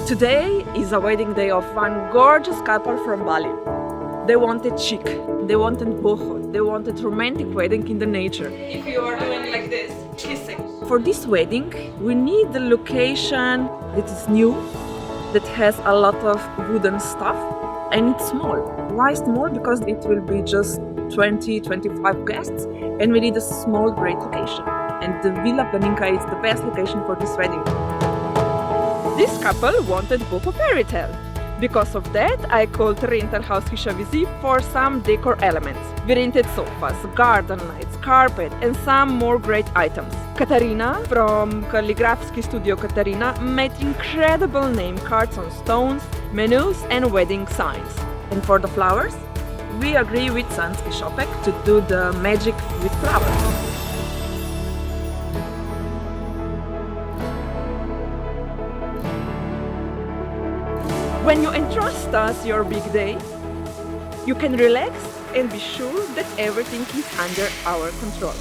Today is a wedding day of one gorgeous couple from Bali. They wanted chic, they wanted BOHO, they wanted romantic wedding in the nature. If you are doing like this, kissing. For this wedding, we need a location that is new, that has a lot of wooden stuff, and it's small. Why small? Because it will be just 20-25 guests, and we need a small, great location. And the Vila Planinka is the best location for this wedding. This couple wanted BOHO FAIRYTALE. Because of that, I called rental house Hisa Vizij for some decor elements. We rented sofas, garden lights, carpet, and some more great items. Katarina from Kaligrafski studio Katarina made incredible name cards on stones, menus, and wedding signs. And for the flowers, we agree with SANJSKI ŠOPEK to do the magic with flowers. When you entrust us your big day, you can relax and be sure that everything is under our control.